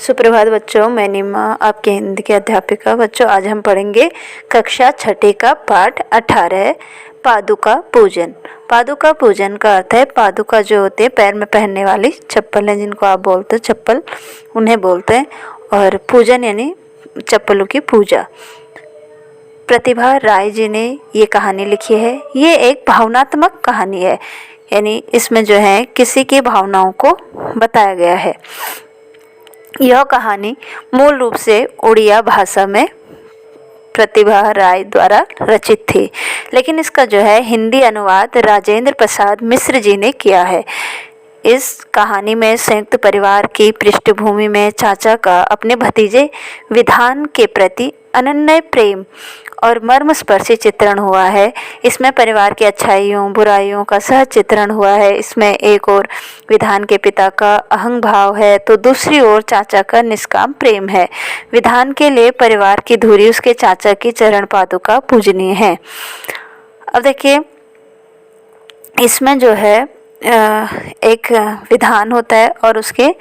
सुप्रभात बच्चों, मैं निमा आपके हिंदी की अध्यापिका। बच्चों, आज हम पढ़ेंगे कक्षा छठे का पाठ 18 पादुका पूजन। पादुका पूजन का अर्थ है, पादुका जो होते हैं पैर में पहनने वाली चप्पल है, जिनको आप बोलते हो चप्पल, उन्हें बोलते हैं। और पूजन यानी चप्पलों की पूजा। प्रतिभा राय जी ने ये कहानी लिखी है। ये एक भावनात्मक कहानी है, यानी इसमें जो है किसी की भावनाओं को बताया गया है। यह कहानी मूल रूप से उड़िया भाषा में प्रतिभा राय द्वारा रचित थी, लेकिन इसका जो है हिंदी अनुवाद राजेंद्र प्रसाद मिश्र जी ने किया है। इस कहानी में संयुक्त परिवार की पृष्ठभूमि में चाचा का अपने भतीजे विधान के प्रति अनन्य प्रेम और मर्मस्पर्शी चित्रण हुआ है। इसमें परिवार की अच्छाइयों बुराइयों का सह चित्रण हुआ है। इसमें एक ओर विधान के पिता का अहंग भाव है, तो दूसरी ओर चाचा का निष्काम प्रेम है। विधान के लिए परिवार की धुरी उसके चाचा की चरण पादुका पूजनीय है। अब देखिए, इसमें जो है एक विधान होता है और उसके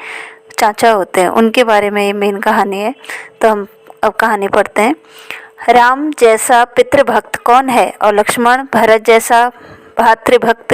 चाचा होते हैं, उनके बारे में ये मेन कहानी है। तो हम अब कहानी पढ़ते हैं। राम जैसा पितृभक्त कौन है, और लक्ष्मण भरत जैसा भातृभक्त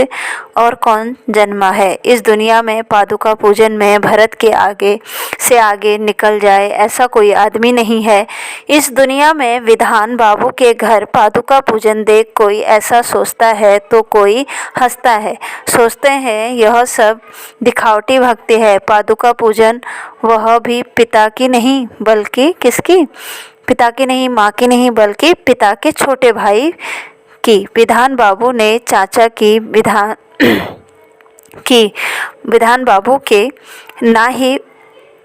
और कौन जन्मा है। इस दुनिया में पादुका पूजन में भरत के आगे से आगे निकल जाए ऐसा कोई आदमी नहीं है। इस दुनिया में विधान बाबू के घर पादुका पूजन देख कोई ऐसा सोचता है तो कोई हंसता है। सोचते हैं यह सब दिखावटी भक्ति है। पादुका पूजन वह भी पिता की नहीं बल्कि किसकी, पिता की नहीं, माँ की नहीं, बल्कि पिता के छोटे भाई की। विधान बाबू ने चाचा की विधान बाबू के ना ही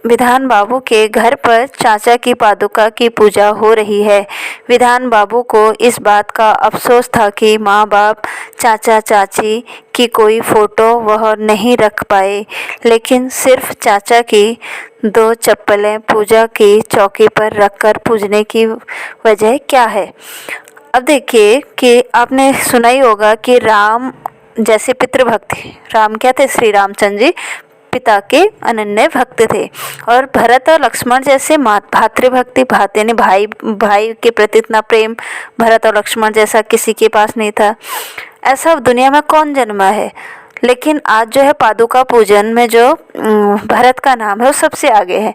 विधान बाबू के घर पर चाचा की पादुका की पूजा हो रही है। विधान बाबू को इस बात का अफसोस था कि माँ बाप चाचा चाची की कोई फ़ोटो वह नहीं रख पाए, लेकिन सिर्फ चाचा की 2 चप्पलें पूजा की चौकी पर रखकर पूजने की वजह क्या है। अब देखिए कि आपने सुना ही होगा कि राम जैसे पितृभक्त, राम क्या थे, श्री रामचंद्र जी पिता के अनन्य भक्त थे। और भरत और लक्ष्मण जैसे भातृभक्ति, भात यानी भाई भाई के प्रति इतना प्रेम भरत और लक्ष्मण जैसा किसी के पास नहीं था। ऐसा दुनिया में कौन जन्मा है। लेकिन आज जो है पादुका पूजन में जो भरत का नाम है वो सबसे आगे है।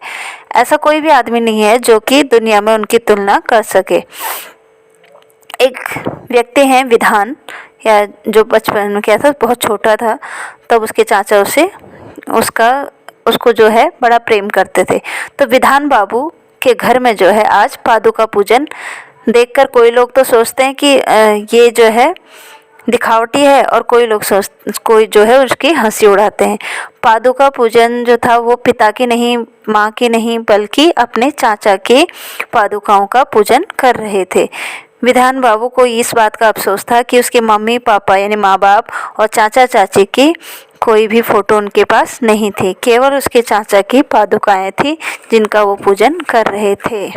ऐसा कोई भी आदमी नहीं है जो कि दुनिया में उनकी तुलना कर सके। एक व्यक्ति हैं विधान, या जो बचपन में क्या था, बहुत छोटा था तब उसके चाचा उसको जो है बड़ा प्रेम करते थे। तो विधान बाबू के घर में जो है आज पादुका पूजन देखकर कोई लोग तो सोचते हैं कि ये जो है दिखावटी है, और कोई जो है उसकी हंसी उड़ाते हैं। पादुका पूजन जो था वो पिता की नहीं, माँ की नहीं, बल्कि अपने चाचा के पादुकाओं का पूजन कर रहे थे। विधान बाबू को इस बात का अफसोस था कि उसके मम्मी पापा यानी माँ बाप और चाचा चाची की कोई भी फ़ोटो उनके पास नहीं थी, केवल उसके चाचा की पादुकाएं थी जिनका वो पूजन कर रहे थे।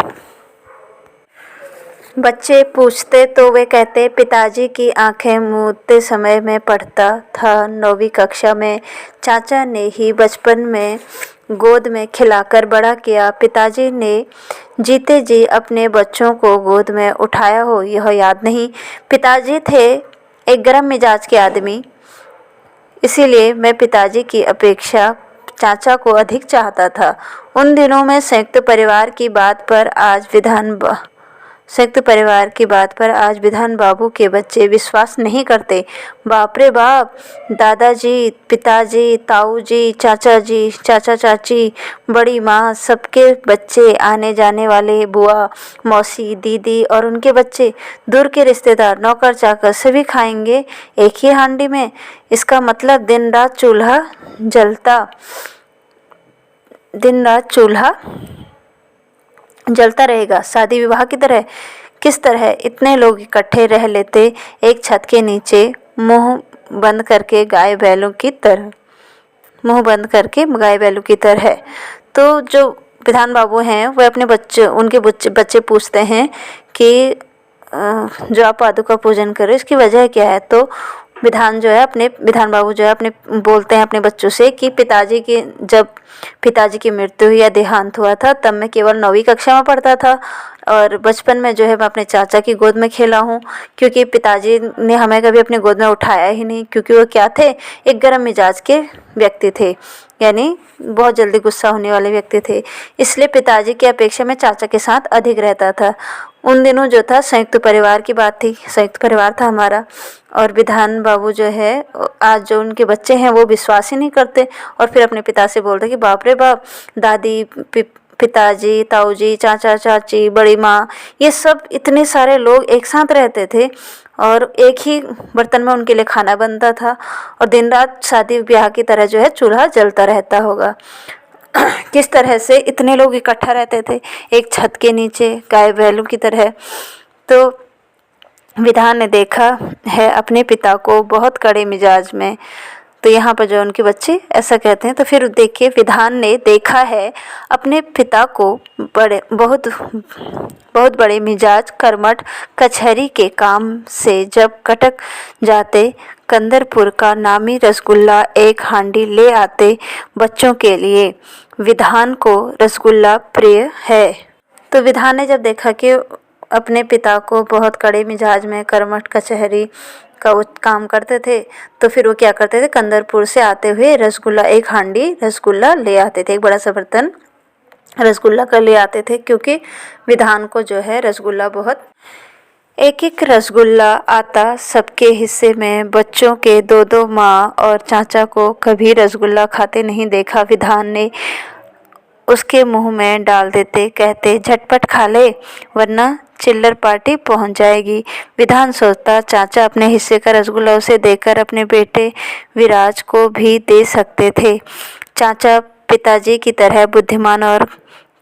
बच्चे पूछते तो वे कहते, पिताजी की आंखें मूंदते समय में पढ़ता था 9वीं कक्षा में। चाचा ने ही बचपन में गोद में खिलाकर बड़ा किया। पिताजी ने जीते जी अपने बच्चों को गोद में उठाया हो यह याद नहीं। पिताजी थे एक गर्म मिजाज के आदमी, इसीलिए मैं पिताजी की अपेक्षा चाचा को अधिक चाहता था। उन दिनों में संयुक्त परिवार की बात पर आज विधान बाबू के बच्चे विश्वास नहीं करते। बाप रे बाप, दादाजी, पिताजी, ताऊ जी, चाचा जी, चाचा चाची, बड़ी माँ, सबके बच्चे, आने जाने वाले बुआ, मौसी, दीदी और उनके बच्चे, दूर के रिश्तेदार, नौकर चाकर, सभी खाएंगे एक ही हांडी में। इसका मतलब दिन रात चूल्हा जलता रहेगा, शादी विवाह की तरह। किस तरह इतने लोग इकट्ठे रह लेते एक छत के नीचे, मुंह बंद करके गाय बैलों की तरह। तो जो विधान बाबू हैं वह अपने उनके बच्चे पूछते हैं कि जो आप पादुका पूजन कर रहे हो इसकी वजह क्या है। तो विधान बाबू जो है अपने बोलते हैं अपने बच्चों से कि जब पिताजी की मृत्यु हुई या देहांत हुआ था तब मैं केवल 9वीं कक्षा में पढ़ता था और बचपन में जो है मैं अपने चाचा की गोद में खेला हूँ, क्योंकि पिताजी ने हमें कभी अपनी गोद में उठाया ही नहीं, क्योंकि वो क्या थे, एक गर्म मिजाज के व्यक्ति थे, यानी बहुत जल्दी गुस्सा होने वाले व्यक्ति थे। इसलिए पिताजी की अपेक्षा में चाचा के साथ अधिक रहता था। उन दिनों जो था संयुक्त परिवार की बात थी, संयुक्त परिवार था हमारा। और विधान बाबू जो है आज जो उनके बच्चे हैं वो विश्वास ही नहीं करते और फिर अपने पिता से बोलते कि बाप रे बाप, दादी, पिताजी, ताऊजी, चाचा चाची, बड़ी माँ, ये सब इतने सारे लोग एक साथ रहते थे और एक ही बर्तन में उनके लिए खाना बनता था और दिन रात शादी ब्याह की तरह जो है चूल्हा जलता रहता होगा। किस तरह से इतने लोग इकट्ठा रहते थे एक छत के नीचे गाय बैलों की तरह। तो विधान ने देखा है अपने पिता को बहुत कड़े मिजाज में। तो यहाँ पर जो उनके बच्चे ऐसा कहते हैं, तो फिर देखिए विधान ने देखा है अपने पिता को बहुत बड़े मिजाज, कर्मठ, कचहरी के काम से जब कटक जाते, कंदरपुर का नामी रसगुल्ला एक हांडी ले आते बच्चों के लिए। विधान को रसगुल्ला प्रिय है। तो विधान ने जब देखा कि अपने पिता को बहुत कड़े मिजाज में, कर्मठ, कचहरी का काम करते थे, तो फिर वो क्या करते थे, कंदरपुर से आते हुए रसगुल्ला, एक हांडी रसगुल्ला ले आते थे, एक बड़ा सा बर्तन रसगुल्ला का ले आते थे, क्योंकि विधान को जो है रसगुल्ला बहुत। एक एक रसगुल्ला आता सबके हिस्से में। बच्चों के दो दो माँ और चाचा को कभी रसगुल्ला खाते नहीं देखा। विधान ने उसके मुंह में डाल देते, कहते झटपट खा ले वरना चिल्लर पार्टी पहुंच जाएगी। विधान सोचता चाचा अपने हिस्से का रसगुल्ला उसे देकर अपने बेटे विराज को भी दे सकते थे। चाचा पिताजी की तरह बुद्धिमान और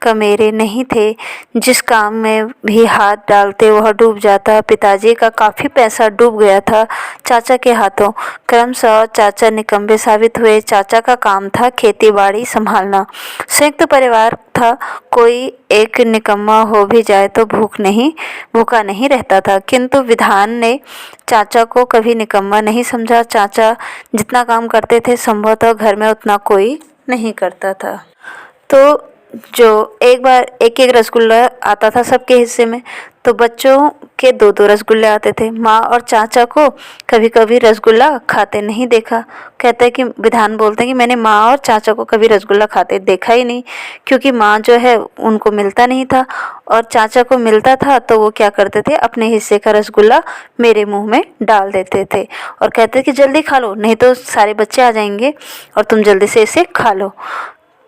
कमेरे नहीं थे, जिस काम में भी हाथ डालते वह डूब जाता। पिताजी का काफ़ी पैसा डूब गया था चाचा के हाथों। क्रमशः चाचा निकम्मे साबित हुए। चाचा का काम था खेती बाड़ी संभालना। संयुक्त परिवार था, कोई एक निकम्मा हो भी जाए तो भूखा नहीं रहता था, किंतु विधान ने चाचा को कभी निकम्मा नहीं समझा। चाचा जितना काम करते थे संभवतः घर में उतना कोई नहीं करता था। तो जो एक बार एक एक रसगुल्ला आता था सबके हिस्से में, तो बच्चों के दो दो रसगुल्ले आते थे। माँ और चाचा को कभी कभी रसगुल्ला खाते नहीं देखा। कहते हैं कि विधान बोलते हैं कि मैंने माँ और चाचा को कभी रसगुल्ला खाते देखा ही नहीं, क्योंकि माँ जो है उनको मिलता नहीं था और चाचा को मिलता था तो वो क्या करते थे, अपने हिस्से का रसगुल्ला मेरे मुँह में डाल देते थे और कहते कि जल्दी खा लो नहीं तो सारे बच्चे आ जाएंगे और तुम जल्दी से इसे खा लो।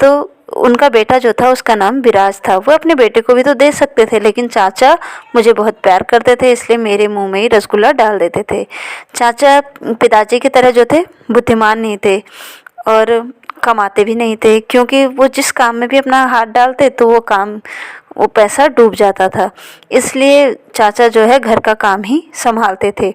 तो उनका बेटा जो था उसका नाम विराज था। वो अपने बेटे को भी तो दे सकते थे, लेकिन चाचा मुझे बहुत प्यार करते थे इसलिए मेरे मुंह में ही रसगुल्ला डाल देते थे। चाचा पिताजी की तरह जो थे बुद्धिमान नहीं थे और कमाते भी नहीं थे, क्योंकि वो जिस काम में भी अपना हाथ डालते तो वो पैसा डूब जाता था। इसलिए चाचा जो है घर का काम ही संभालते थे,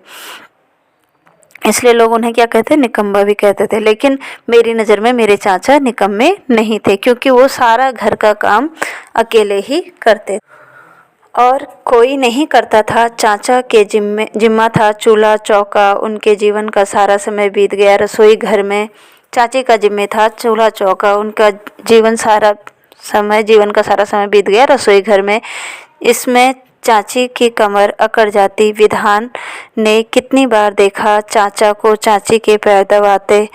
इसलिए लोग उन्हें क्या कहते, निकम्मा भी कहते थे। लेकिन मेरी नज़र में मेरे चाचा निकम्मे नहीं थे, क्योंकि वो सारा घर का काम अकेले ही करते और कोई नहीं करता था। चाचा के जिम्मा था चूल्हा चौका। उनके जीवन का सारा समय बीत गया रसोई घर में। चाची का जिम्मे था चूल्हा चौका। उनका जीवन का सारा समय बीत गया रसोई घर में। इसमें चाची की कमर अकड़ जाती। विधान ने कितनी बार देखा चाचा को चाची के पैर दबाते,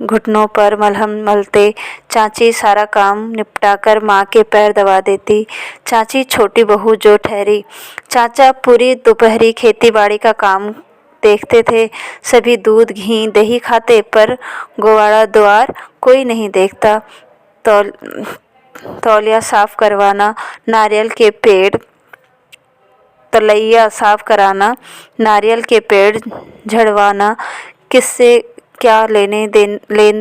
घुटनों पर मलहम मलते। चाची सारा काम निपटाकर माँ के पैर दबा देती। चाची छोटी बहू जो ठहरी। चाचा पूरी दोपहरी खेती बाड़ी का काम देखते थे। सभी दूध घी दही खाते, पर गोवाड़ा द्वार कोई नहीं देखता। तौलिया साफ करवाना, नारियल के पेड़ तलैया साफ कराना, नारियल के पेड़ झड़वाना, किससे क्या लेन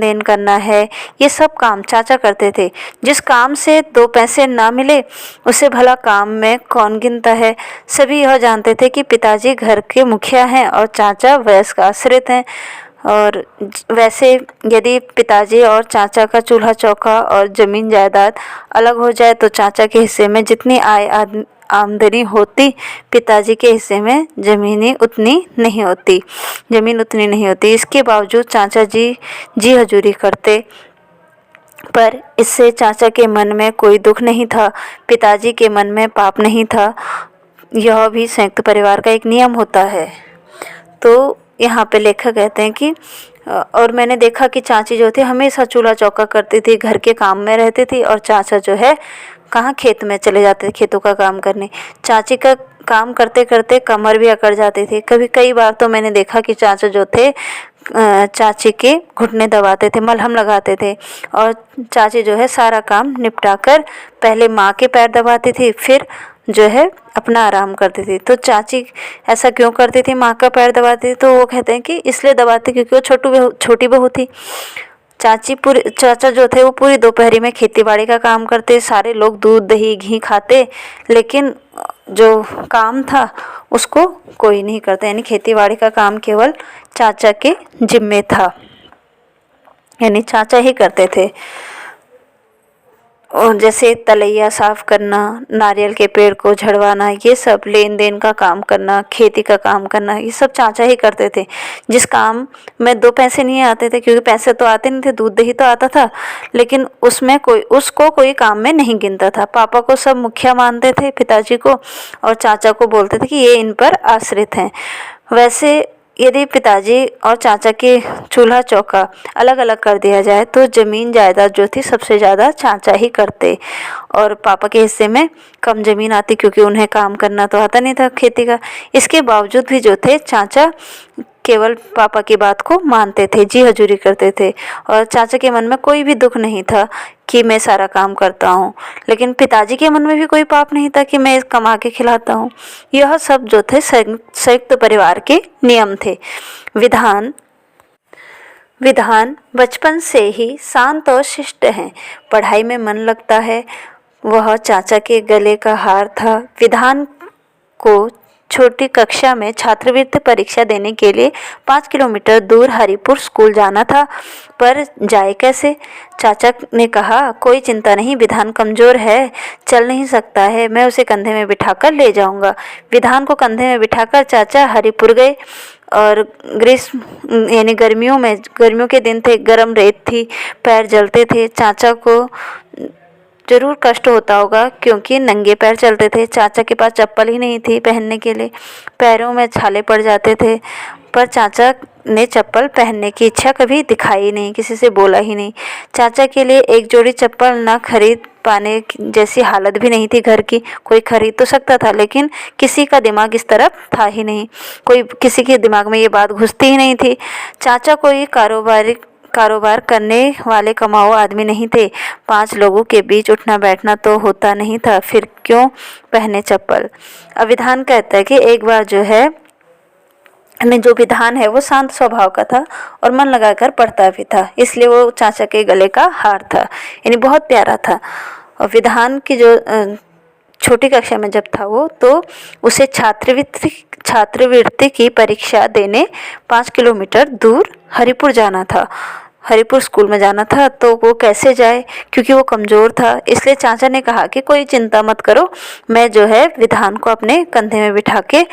देन करना है, ये सब काम चाचा करते थे। जिस काम से 2 पैसे ना मिले उसे भला काम में कौन गिनता है। सभी यह जानते थे कि पिताजी घर के मुखिया हैं और चाचा वयस्क आश्रित हैं। और वैसे यदि पिताजी और चाचा का चूल्हा चौका और ज़मीन जायदाद अलग हो जाए तो चाचा के हिस्से में जितनी आय आमदनी होती, पिताजी के हिस्से में ज़मीन उतनी नहीं होती। इसके बावजूद चाचा जी हजूरी करते, पर इससे चाचा के मन में कोई दुख नहीं था, पिताजी के मन में पाप नहीं था। यह भी संयुक्त परिवार का एक नियम होता है। तो यहाँ पे लेखक कहते हैं कि और मैंने देखा कि चाची जो थे हमेशा चूल्हा चौका करती थी, घर के काम में रहती थी, और चाचा जो है कहाँ खेत में चले जाते थे खेतों का काम करने। चाची का काम करते करते कमर भी अकड़ जाती थी। कई बार तो मैंने देखा कि चाचा जो थे चाची के घुटने दबाते थे, मलहम लगाते थे, और चाची जो है सारा काम निपटा कर पहले माँ के पैर दबाती थी, फिर जो है अपना आराम करती थी। तो चाची ऐसा क्यों करती थी, माँ का पैर दबाती थी? तो वो कहते हैं कि इसलिए दबाती क्योंकि वो छोटी बहू थी। चाचा जो थे वो पूरी दोपहरी में खेती बाड़ी का काम करते, सारे लोग दूध दही घी खाते, लेकिन जो काम था उसको कोई नहीं करता, यानी खेती बाड़ी का काम केवल चाचा के जिम्मे था, यानी चाचा ही करते थे। और जैसे तलैया साफ़ करना, नारियल के पेड़ को झड़वाना, ये सब लेन देन का काम करना, खेती का काम करना, ये सब चाचा ही करते थे। जिस काम में 2 पैसे नहीं आते थे, क्योंकि पैसे तो आते नहीं थे, दूध दही तो आता था, लेकिन उसको कोई काम में नहीं गिनता था। पापा को सब मुखिया मानते थे, पिताजी को, और चाचा को बोलते थे कि ये इन पर आश्रित हैं। वैसे यदि पिताजी और चाचा के चूल्हा चौका अलग अलग कर दिया जाए तो ज़मीन जायदाद जो थी सबसे ज़्यादा चाचा ही करते, और पापा के हिस्से में कम ज़मीन आती, क्योंकि उन्हें काम करना तो आता नहीं था खेती का। इसके बावजूद भी जो थे चाचा केवल पापा की बात को मानते थे, जी हजूरी करते थे, और चाचा के मन में कोई भी दुख नहीं था कि मैं सारा काम करता हूँ। लेकिन पिताजी के मन में भी कोई पाप नहीं था कि मैं कमा के खिलाता हूँ। यह सब जो थे संयुक्त परिवार के नियम थे। विधान बचपन से ही शांत और शिष्ट हैं, पढ़ाई में मन लगता है। वह चाचा के गले का हार था। विधान को छोटी कक्षा में छात्रवृत्ति परीक्षा देने के लिए 5 किलोमीटर दूर हरिपुर स्कूल जाना था, पर जाए कैसे? चाचा ने कहा, कोई चिंता नहीं, विधान कमज़ोर है, चल नहीं सकता है, मैं उसे कंधे में बिठाकर ले जाऊंगा। विधान को कंधे में बिठाकर चाचा हरिपुर गए, और ग्रीष्म यानी गर्मियों के दिन थे, गर्म रेत थी, पैर जलते थे। चाचा को ज़रूर कष्ट होता होगा, क्योंकि नंगे पैर चलते थे। चाचा के पास चप्पल ही नहीं थी पहनने के लिए, पैरों में छाले पड़ जाते थे, पर चाचा ने चप्पल पहनने की इच्छा कभी दिखाई नहीं, किसी से बोला ही नहीं। चाचा के लिए एक जोड़ी चप्पल ना खरीद पाने जैसी हालत भी नहीं थी घर की। कोई खरीद तो सकता था, लेकिन किसी का दिमाग इस तरफ था ही नहीं, किसी के दिमाग में ये बात घुसती ही नहीं थी। चाचा कोई कारोबार करने वाले कमाऊ आदमी नहीं थे। 5 लोगों के बीच उठना बैठना तो होता नहीं था, फिर क्यों पहने चप्पल? अब विधान कहता है कि एक बार जो विधान है वो शांत स्वभाव का था और मन लगाकर पढ़ता भी था, इसलिए वो चाचा के गले का हार था, यानी बहुत प्यारा था। और विधान की जो छोटी कक्षा में जब था वो, तो उसे छात्रवृत्ति की परीक्षा देने 5 किलोमीटर दूर हरिपुर जाना था, हरिपुर स्कूल में जाना था। तो वो कैसे जाए, क्योंकि वो कमज़ोर था। इसलिए चाचा ने कहा कि कोई चिंता मत करो, मैं जो है विधान को अपने कंधे में बिठा के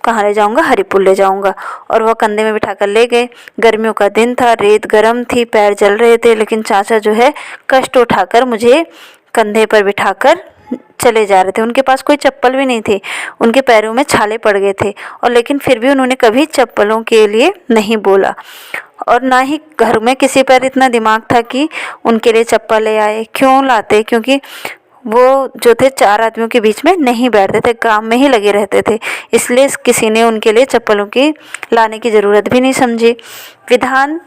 कहाँ ले जाऊँगा, हरिपुर ले जाऊँगा। और वह कंधे में बिठा कर ले गए। गर्मियों का दिन था, रेत गर्म थी, पैर जल रहे थे, लेकिन चाचा जो है कष्ट उठाकर मुझे कंधे पर बिठाकर चले जा रहे थे। उनके पास कोई चप्पल भी नहीं थी, उनके पैरों में छाले पड़ गए थे, और लेकिन फिर भी उन्होंने कभी चप्पलों के लिए नहीं बोला, और ना ही घर में किसी पर इतना दिमाग था कि उनके लिए चप्पल ले आए। क्यों लाते? क्योंकि वो जो थे 4 आदमियों के बीच में नहीं बैठते थे, काम में ही लगे रहते थे, इसलिए किसी ने उनके लिए चप्पलों की लाने की ज़रूरत भी नहीं समझी। विधान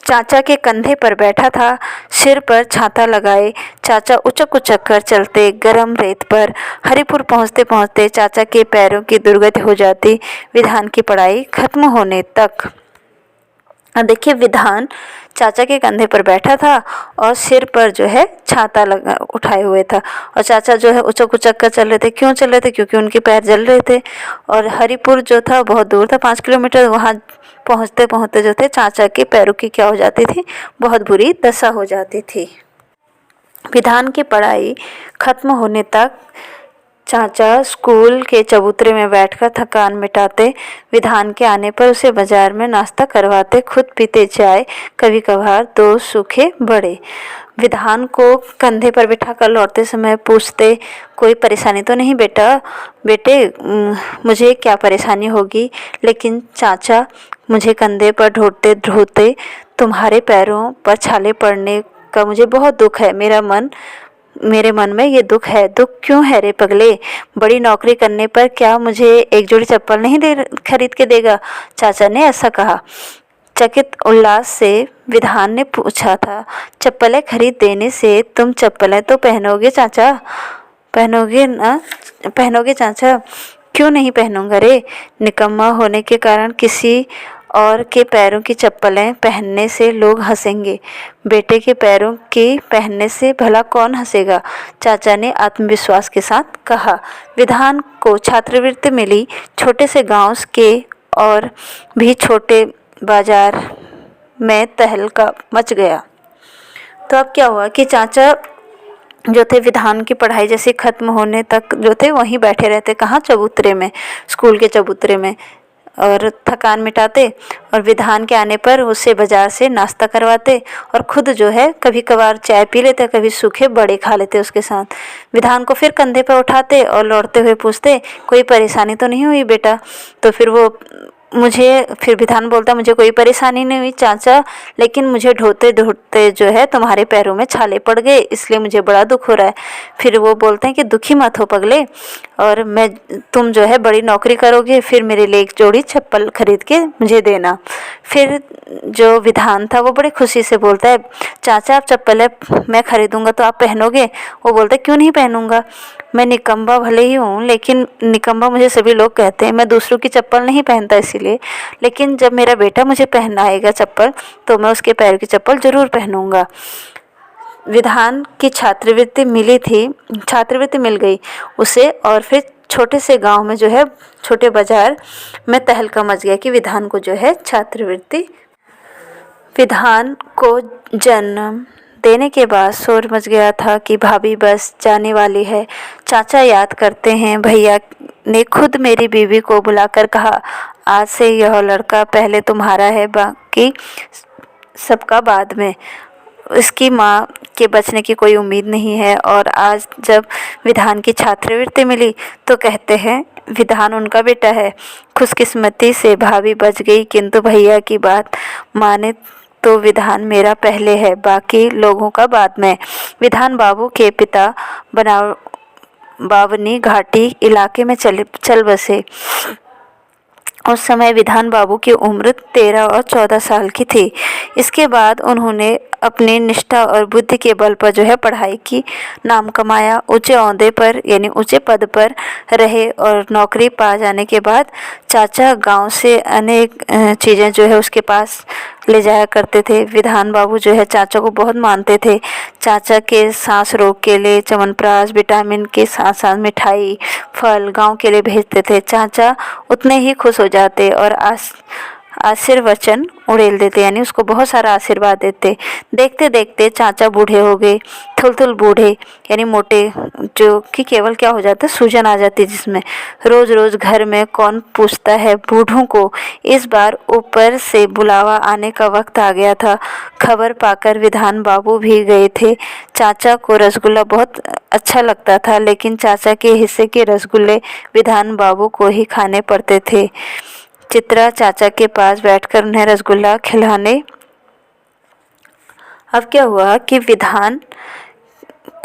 चाचा के कंधे पर बैठा था, सिर पर छाता लगाए। चाचा उचक उचक कर चलते गरम रेत पर। हरिपुर पहुँचते पहुँचते चाचा के पैरों की दुर्गति हो जाती, विधान की पढ़ाई खत्म होने तक। अब देखिए, विधान चाचा के कंधे पर बैठा था और सिर पर जो है छाता उठाए हुए था, और चाचा जो है उचक उचक कर चल रहे थे। क्यों चल रहे थे? क्योंकि उनके पैर जल रहे थे, और हरिपुर जो था बहुत दूर था, 5 किलोमीटर। वहाँ पहुँचते पहुँचते जो थे चाचा के पैरों की क्या हो जाती थी, बहुत बुरी दशा हो जाती थी। विधान की पढ़ाई खत्म होने तक चाचा स्कूल के चबूतरे में बैठकर थकान मिटाते, विधान के आने पर उसे बाजार में नाश्ता करवाते, खुद पीते चाय, कभी कभार 2 सूखे बड़े। विधान को कंधे पर बिठाकर लौटते समय पूछते, कोई परेशानी तो नहीं बेटा? बेटे मुझे क्या परेशानी होगी, लेकिन चाचा मुझे कंधे पर ढोते ढोते, तुम्हारे पैरों पर छाले पड़ने का मुझे बहुत दुख है। मेरे मन में ये दुख है। दुख क्यों है रे पगले? बड़ी नौकरी करने पर क्या मुझे एक जोड़ी चप्पल नहीं खरीद के देगा? चाचा ने ऐसा कहा। चकित उल्लास से विधान ने पूछा था, चप्पलें खरीद देने से तुम चप्पलें तो पहनोगे चाचा? पहनोगे ना? पहनोगे चाचा? क्यों नहीं पहनूंगा रे? निकम्मा होने के कारण किसी और के पैरों की चप्पलें पहनने से लोग हंसेंगे, बेटे के पैरों की पहनने से भला कौन हंसेगा? चाचा ने आत्मविश्वास के साथ कहा। विधान को छात्रवृत्ति मिली। छोटे से गांव के और भी छोटे बाजार में तहलका मच गया। तो अब क्या हुआ कि चाचा जो थे विधान की पढ़ाई जैसे ख़त्म होने तक जो थे वहीं बैठे रहते। कहाँ? चबूतरे में, स्कूल के चबूतरे में, और थकान मिटाते, और विधान के आने पर उसे बाज़ार से नाश्ता करवाते, और ख़ुद जो है कभी कभार चाय पी लेते, कभी सूखे बड़े खा लेते उसके साथ। विधान को फिर कंधे पर उठाते और लौटते हुए पूछते, कोई परेशानी तो नहीं हुई बेटा? तो फिर विधान बोलता, मुझे कोई परेशानी नहीं हुई चाचा, लेकिन मुझे ढोते ढोते जो है तुम्हारे पैरों में छाले पड़ गए, इसलिए मुझे बड़ा दुख हो रहा है। फिर वो बोलते हैं कि दुखी मत हो पगले, और तुम जो है बड़ी नौकरी करोगे, फिर मेरे लिए एक जोड़ी चप्पल खरीद के मुझे देना। फिर जो विधान था वो बड़ी खुशी से बोलता है, चाचा आप चप्पलें मैं खरीदूंगा तो आप पहनोगे? वो बोलता है, क्यों नहीं पहनूंगा? मैं निकम्मा भले ही हूँ, लेकिन निकम्मा मुझे सभी लोग कहते हैं। मैं दूसरों की चप्पल नहीं पहनता इसीलिए, लेकिन जब मेरा बेटा मुझे पहनाएगा चप्पल तो मैं उसके पैर की चप्पल ज़रूर पहनूंगा। विधान की छात्रवृत्ति मिल गई उसे, और फिर छोटे से गांव में जो है, छोटे बाजार में तहलका मच गया कि विधान को जो है छात्रवृत्ति। विधान को जन्म देने के बाद शोर मच गया था कि भाभी बस जाने वाली है। चाचा याद करते हैं, भैया ने खुद मेरी बीवी को बुलाकर कहा, आज से यह लड़का पहले तुम्हारा है, बाकी सबका बाद में। इसकी माँ के बचने की कोई उम्मीद नहीं है, और आज जब विधान की छात्रवृत्ति मिली तो कहते हैं विधान उनका बेटा है। खुशकिस्मती से भाभी बच गई, किंतु भैया की बात माने तो विधान मेरा पहले है, बाकी लोगों का बाद में। विधान बाबू के पिता बावनी घाटी इलाके में चल बसे। उस समय विधान बाबू की उम्र 13 और 14 साल की थी। इसके बाद उन्होंने अपनी निष्ठा और बुद्धि के बल पर जो है पढ़ाई की, नाम कमाया, ऊंचे ओहदे पर यानी ऊंचे पद पर रहे, और नौकरी पा जाने के बाद चाचा गांव से अनेक चीज़ें जो है उसके पास ले जाया करते थे। विधान बाबू जो है चाचा को बहुत मानते थे। चाचा के सांस रोग के लिए च्यवनप्राश, विटामिन के साथ साथ मिठाई, फल गांव के लिए भेजते थे। चाचा उतने ही खुश हो जाते और आशीर्वचन उड़ेल देते, यानी उसको बहुत सारा आशीर्वाद देते। देखते देखते चाचा बूढ़े हो गए, थुल बूढ़े, यानी मोटे, जो कि केवल क्या हो जाता है, सूजन आ जाती जिसमें। रोज़ रोज़ घर में कौन पूछता है बूढ़ों को। इस बार ऊपर से बुलावा आने का वक्त आ गया था। खबर पाकर विधान बाबू भी गए थे। चाचा को रसगुल्ला बहुत अच्छा लगता था, लेकिन चाचा के हिस्से के रसगुल्ले विधान बाबू को ही खाने पड़ते थे। चित्रा चाचा के पास बैठकर उन्हें रसगुल्ला खिलाने। अब क्या हुआ कि विधान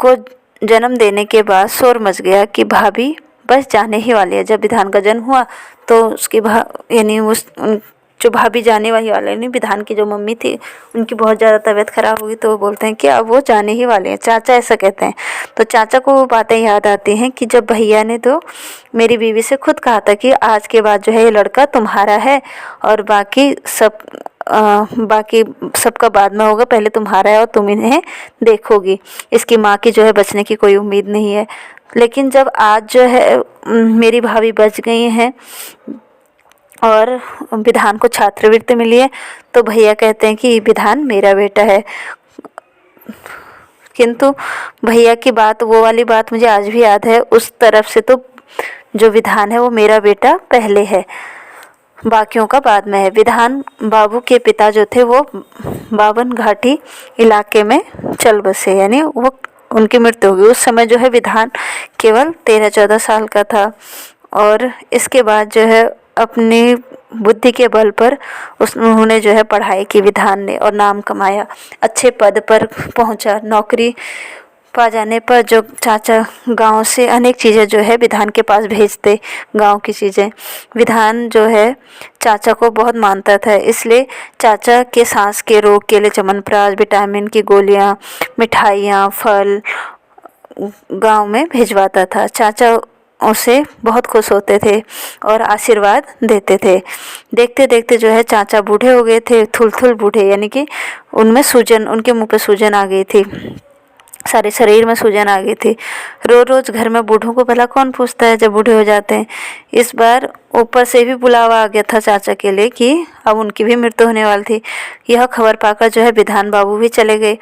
को जन्म देने के बाद शोर मच गया कि भाभी बस जाने ही वाली है। जब विधान का जन्म हुआ तो उसकी यानी जो भाभी जाने वाली यानी विधान की जो मम्मी थी उनकी बहुत ज़्यादा तबीयत ख़राब हुई, तो वो बोलते हैं कि अब वो जाने ही वाले हैं, चाचा ऐसा कहते हैं। तो चाचा को वो बातें याद आती हैं कि जब भैया ने तो मेरी बीवी से खुद कहा था कि आज के बाद जो है ये लड़का तुम्हारा है, और बाकी सबका बाद में होगा, पहले तुम्हारा है और तुम इन्हें देखोगी। इसकी माँ की जो है बचने की कोई उम्मीद नहीं है। लेकिन जब आज जो है मेरी भाभी बच गई हैं और विधान को छात्रवृत्ति मिली है, तो भैया कहते हैं कि विधान मेरा बेटा है। किंतु भैया की बात, वो वाली बात मुझे आज भी याद है। उस तरफ से तो जो विधान है वो मेरा बेटा पहले है, बाकियों का बाद में है। विधान बाबू के पिता जो थे वो बावन घाटी इलाके में चल बसे, यानी वो उनकी मृत्यु हो गई। उस समय जो है विधान केवल 13-14 साल का था और इसके बाद जो है अपनी बुद्धि के बल पर उन्होंने जो है पढ़ाई की विधान ने और नाम कमाया, अच्छे पद पर पहुंचा। नौकरी पा जाने पर जो चाचा गांव से अनेक चीज़ें जो है विधान के पास भेजते, गांव की चीज़ें। विधान जो है चाचा को बहुत मानता था, इसलिए चाचा के सांस के रोग के लिए च्यवनप्राश, विटामिन की गोलियां, मिठाइयाँ, फल गांव में भिजवाता था। चाचा उसे बहुत खुश होते थे और आशीर्वाद देते थे। देखते देखते जो है चाचा बूढ़े हो गए थे, थुल बूढ़े, यानी कि उनमें सूजन, उनके मुंह पे सूजन आ गई थी, सारे शरीर में सूजन आ गई थी। रोज़ रोज़ घर में बूढ़ों को भला कौन पूछता है जब बूढ़े हो जाते हैं। इस बार ऊपर से भी बुलावा आ गया था चाचा के लिए कि अब उनकी भी मृत्यु होने वाली थी। यह खबर पाकर जो है विधान बाबू भी चले गए।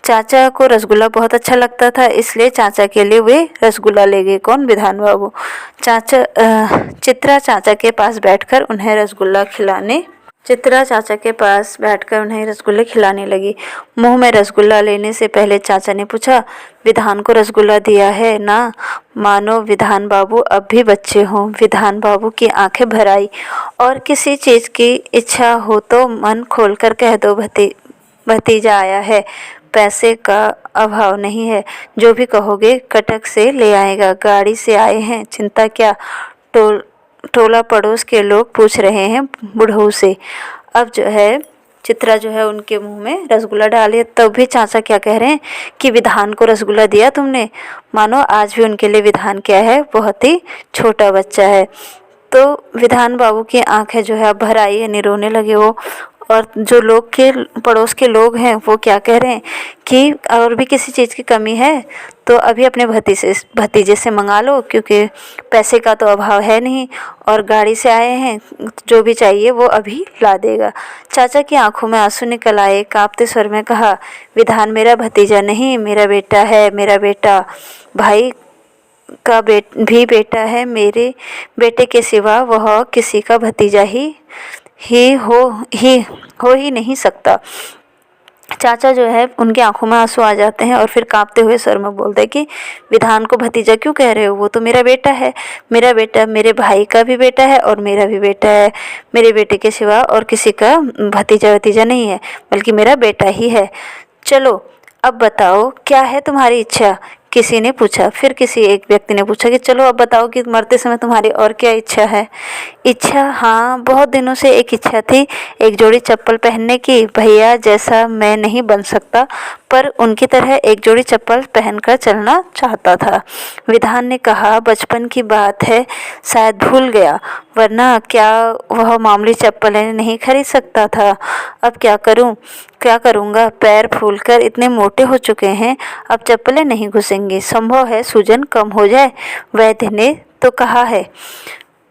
चाचा को रसगुल्ला बहुत अच्छा लगता था, इसलिए चाचा के लिए वे रसगुल्ला ले गए। कौन? विधान बाबू। चित्रा चाचा के पास बैठकर उन्हें रसगुल्ले खिलाने लगी। मुंह में रसगुल्ला लेने से पहले चाचा ने पूछा, विधान को रसगुल्ला दिया है ना? मानो विधान बाबू अब भी बच्चे हों। विधान बाबू की आंखें भर आई। और किसी चीज़ की इच्छा हो तो मन खोलकर कह दो, भतीजा आया है, पैसे का अभाव नहीं है, जो भी कहोगे कटक से ले आएगा। गाड़ी से आए हैं, चिंता क्या। टोला पड़ोस के लोग पूछ रहे हैं बुढ़ऊ से। अब जो है चित्रा जो है उनके मुंह में रसगुल्ला डाले, तब भी चाचा क्या कह रहे हैं कि विधान को रसगुल्ला दिया तुमने। मानो आज भी उनके लिए विधान क्या है, बहुत ही छोटा बच्चा है। तो विधान बाबू की आंखें जो है अब भर आई, यानी रोने लगे वो। और जो लोग के पड़ोस के लोग हैं वो क्या कह रहे हैं कि और भी किसी चीज़ की कमी है तो अभी अपने भतीजे से मंगा लो, क्योंकि पैसे का तो अभाव है नहीं, और गाड़ी से आए हैं, जो भी चाहिए वो अभी ला देगा। चाचा की आंखों में आंसू निकल आए, कांपते स्वर में कहा, विधान मेरा भतीजा नहीं, मेरा बेटा है, मेरा बेटा। भाई का भी बेटा है, मेरे बेटे के सिवा वह किसी का भतीजा हो ही नहीं सकता। चाचा जो है उनकी आंखों में आंसू आ जाते हैं और फिर कांपते हुए स्वर में बोलते हैं कि विधान को भतीजा क्यों कह रहे हो, वो तो मेरा बेटा है। मेरा बेटा मेरे भाई का भी बेटा है और मेरा भी बेटा है। मेरे बेटे के सिवा और किसी का भतीजा नहीं है, बल्कि मेरा बेटा ही है। चलो अब बताओ क्या है तुम्हारी इच्छा, किसी ने पूछा। फिर किसी एक व्यक्ति ने पूछा कि चलो अब बताओ कि मरते समय तुम्हारी और क्या इच्छा है। इच्छा, हाँ बहुत दिनों से एक इच्छा थी, एक जोड़ी चप्पल पहनने की। भैया जैसा मैं नहीं बन सकता, पर उनकी तरह एक जोड़ी चप्पल पहनकर चलना चाहता था। विधान ने कहा, बचपन की बात है, शायद भूल गया, वरना क्या वह मामूली चप्पलें नहीं खरीद सकता था। अब क्या करूँगा, पैर फूलकर इतने मोटे हो चुके हैं, अब चप्पलें नहीं घुसेंगी। संभव है सूजन कम हो जाए, वैद्य ने तो कहा है।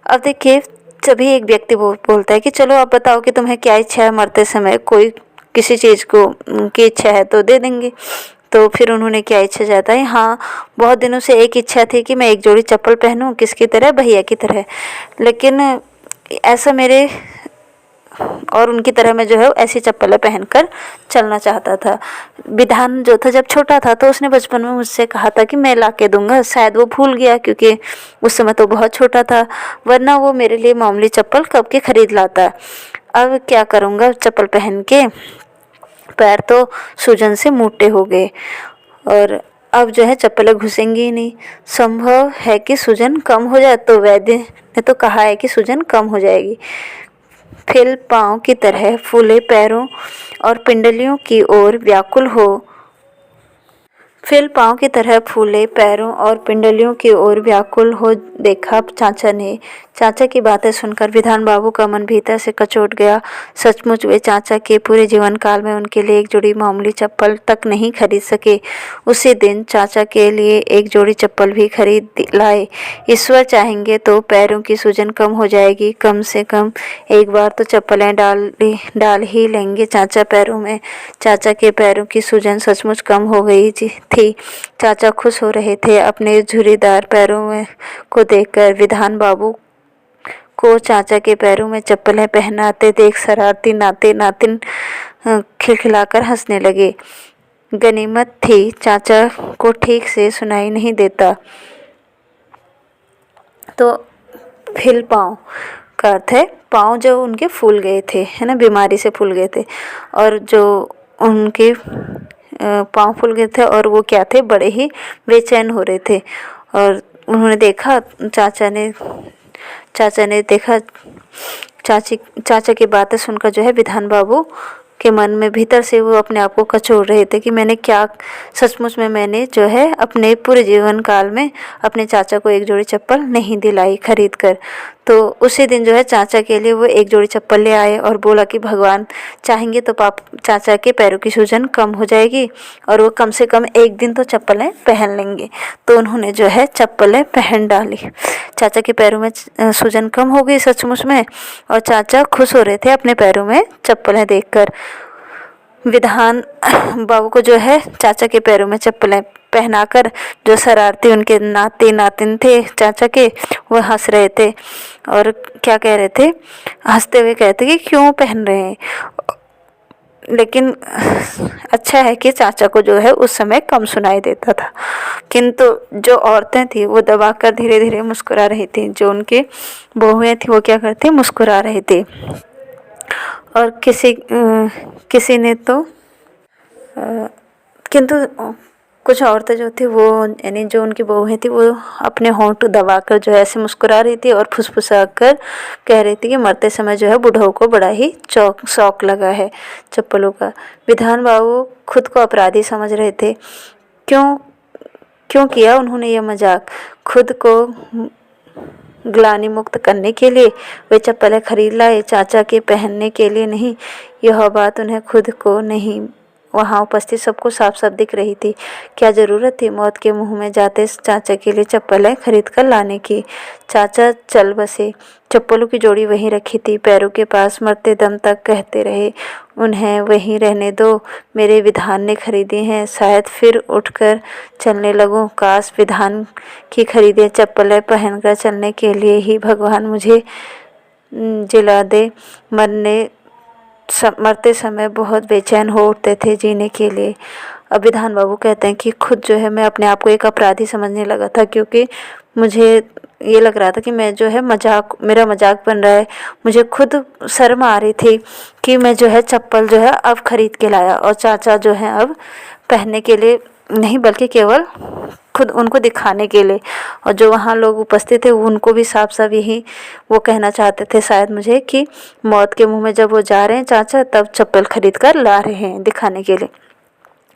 अब देखिए, तभी एक व्यक्ति बोलता है कि चलो अब बताओ कि तुम्हें क्या इच्छा है मरते समय, कोई किसी चीज़ को की इच्छा है तो दे देंगे। तो फिर उन्होंने क्या इच्छा जताई, हाँ बहुत दिनों से एक इच्छा थी कि मैं एक जोड़ी चप्पल पहनूं, किसकी तरह, भैया की तरह, लेकिन ऐसा मेरे और उनकी तरह मैं जो है ऐसी चप्पलें पहनकर चलना चाहता था। विधान जो था जब छोटा था तो उसने बचपन में मुझसे कहा था कि मैं ला के दूंगा, शायद वो भूल गया क्योंकि उस समय तो बहुत छोटा था, वरना वो मेरे लिए मामूली चप्पल कब के खरीद लाता। अब क्या करूँगा, चप्पल पहन के पैर तो सूजन से मोटे हो गए और अब जो है चप्पलें घुसेंगी ही नहीं। संभव है कि सूजन कम हो जाए, तो वैद्य ने तो कहा है कि सूजन कम हो जाएगी। फिर पाँव की तरह फूले पैरों और पिंडलियों की ओर व्याकुल हो फिर पाँव की तरह फूले पैरों और पिंडलियों की ओर व्याकुल हो देखा चाचा ने। चाचा की बातें सुनकर विधान बाबू का मन भीतर से कचोट गया। सचमुच वे चाचा के पूरे जीवन काल में उनके लिए एक जोड़ी मामूली चप्पल तक नहीं खरीद सके। उसी दिन चाचा के लिए एक जोड़ी चप्पल भी खरीद लाए। ईश्वर चाहेंगे तो पैरों की सूजन कम हो जाएगी, कम से कम एक बार तो चप्पलें डाल ही लेंगे चाचा पैरों में। चाचा के पैरों की सूजन सचमुच कम हो गई थी। चाचा खुश हो रहे थे अपने झुर्रीदार पैरों में को देखकर। विधान बाबू को चाचा के पैरों में चप्पलें पहनाते देख शरारती नाते नातिन खिलखिलाकर हंसने लगे। गनीमत थी चाचा को ठीक से सुनाई नहीं देता। तो फिल पाँव का अर्थ है पाँव जो उनके फूल गए थे, है ना, बीमारी से फूल गए थे, और जो उनके पाँव फूल गए थे और वो क्या थे, बड़े ही बेचैन हो रहे थे। और उन्होंने देखा, चाचा ने देखा चाचा की बातें सुनकर जो है विधान बाबू के मन में भीतर से वो अपने आप को कचोड़ रहे थे कि मैंने क्या, सचमुच में मैंने जो है अपने पूरे जीवन काल में अपने चाचा को एक जोड़ी चप्पल नहीं दिलाई खरीद कर। तो उसी दिन जो है चाचा के लिए वो एक जोड़ी चप्पल ले आए और बोला कि भगवान चाहेंगे तो चाचा के पैरों की सूजन कम हो जाएगी और वो कम से कम एक दिन तो चप्पलें पहन लेंगे। तो उन्होंने जो है चप्पलें पहन डाली। चाचा के पैरों में सूजन कम हो गई सचमुच में, और चाचा खुश हो रहे थे अपने पैरों में चप्पलें देखकर। विधान बाबू को जो है चाचा के पैरों में चप्पलें पहनाकर जो शरारती उनके नाती नातिन थे चाचा के, वो हंस रहे थे और क्या कह रहे थे, हंसते हुए कहते कि क्यों पहन रहे हैं। लेकिन अच्छा है कि चाचा को जो है उस समय कम सुनाई देता था, किंतु जो औरतें थी वो दबाकर धीरे धीरे मुस्कुरा रही थी। जो उनकी बहुएं थी वो क्या करती, मुस्कुरा रहे थे। और किसी ने तो किंतु कुछ औरतें जो थी वो, यानी जो उनकी बहुएं थी, वो अपने होंठ दबाकर जो है ऐसे मुस्कुरा रही थी और फुसफुसा कर कह रही थी कि मरते समय जो है बूढ़ों को बड़ा ही शौक लगा है चप्पलों का। विधान बाबू खुद को अपराधी समझ रहे थे। क्यों किया उन्होंने ये मजाक? खुद को ग्लानि मुक्त करने के लिए वे चप्पलें खरीद लाए, चाचा के पहनने के लिए नहीं। यह बात उन्हें खुद को नहीं, वहाँ उपस्थित सबको साफ साफ दिख रही थी। क्या ज़रूरत थी मौत के मुंह में जाते चाचा के लिए चप्पलें खरीद कर लाने की? चाचा चल बसे। चप्पलों की जोड़ी वहीं रखी थी, पैरों के पास। मरते दम तक कहते रहे, उन्हें वहीं रहने दो, मेरे विधान ने खरीदी हैं, शायद फिर उठकर चलने लगूं। काश विधान की खरीदे चप्पलें पहनकर चलने के लिए ही भगवान मुझे जिला दे। मरते समय बहुत बेचैन हो उठते थे जीने के लिए। अब विधान बाबू कहते हैं कि खुद जो है मैं अपने आप को एक अपराधी समझने लगा था, क्योंकि मुझे ये लग रहा था कि मैं जो है मेरा मजाक बन रहा है। मुझे खुद शर्म आ रही थी कि मैं जो है चप्पल जो है अब खरीद के लाया, और चाचा जो है अब पहनने के लिए नहीं बल्कि केवल खुद उनको दिखाने के लिए। और जो वहाँ लोग उपस्थित थे उनको भी साफ साफ यही वो कहना चाहते थे शायद मुझे कि मौत के मुंह में जब वो जा रहे हैं चाचा, तब चप्पल खरीद कर ला रहे हैं दिखाने के लिए।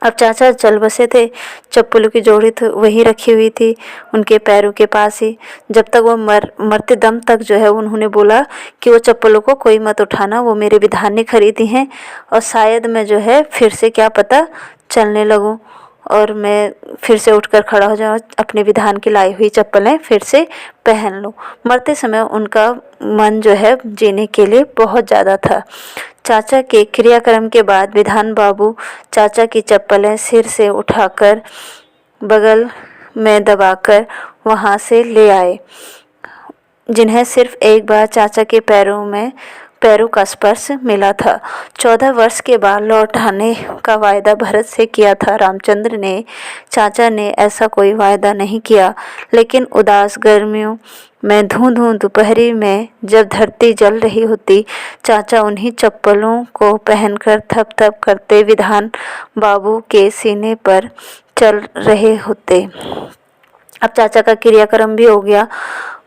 अब चाचा चल बसे थे। चप्पलों की जोड़ी तो वही रखी हुई थी उनके पैरों के पास ही। जब तक वो मरते दम तक जो है उन्होंने बोला कि वो चप्पलों को कोई मत उठाना, वो मेरे विधान ने खरीदी हैं, और शायद मैं जो है फिर से क्या पता चलने लगूं और मैं फिर से उठकर खड़ा हो जाऊँ, अपने विधान की लाई हुई चप्पलें फिर से पहन लूँ। मरते समय उनका मन जो है जीने के लिए बहुत ज़्यादा था। चाचा के क्रियाक्रम के बाद विधान बाबू चाचा की चप्पलें सिर से उठाकर बगल में दबाकर वहाँ से ले आए, जिन्हें सिर्फ एक बार चाचा के पैरों का स्पर्श मिला था। 14 वर्ष के बाद लौट आने का वायदा भरत से किया था रामचंद्र ने। चाचा ने ऐसा कोई वायदा नहीं किया, लेकिन उदास गर्मियों में धूं दोपहरी में जब धरती जल रही होती, चाचा उन्हीं चप्पलों को पहनकर थप थप करते विधान बाबू के सीने पर चल रहे होते। अब चाचा का क्रियाक्रम भी हो गया,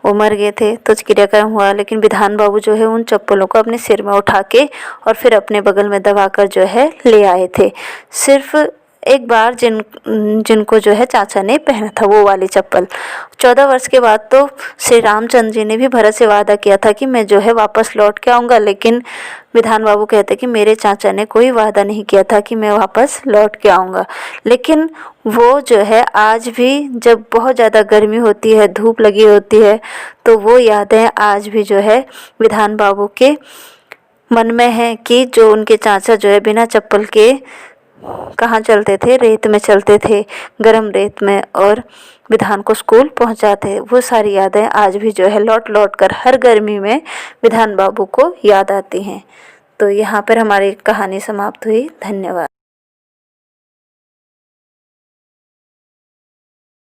वो मर गए थे तो क्रियाक्रम हुआ, लेकिन विधान बाबू जो है उन चप्पलों को अपने सिर में उठा के और फिर अपने बगल में दबाकर जो है ले आए थे। सिर्फ एक बार जिनको जो है चाचा ने पहना था वो वाली चप्पल। 14 वर्ष के बाद तो श्री रामचंद्र जी ने भी भरत से वादा किया था कि मैं जो है वापस लौट के आऊँगा, लेकिन विधान बाबू कहते कि मेरे चाचा ने कोई वादा नहीं किया था कि मैं वापस लौट के आऊँगा। लेकिन वो जो है आज भी जब बहुत ज़्यादा गर्मी होती है, धूप लगी होती है, तो वो यादें आज भी जो है विधान बाबू के मन में है कि जो उनके चाचा जो है बिना चप्पल के कहाँ चलते थे, रेत में चलते थे, गरम रेत में, और विधान को स्कूल पहुँचाते। वो सारी यादें आज भी जो है लौट लौट कर हर गर्मी में विधान बाबू को याद आती हैं। तो यहाँ पर हमारी कहानी समाप्त हुई। धन्यवाद।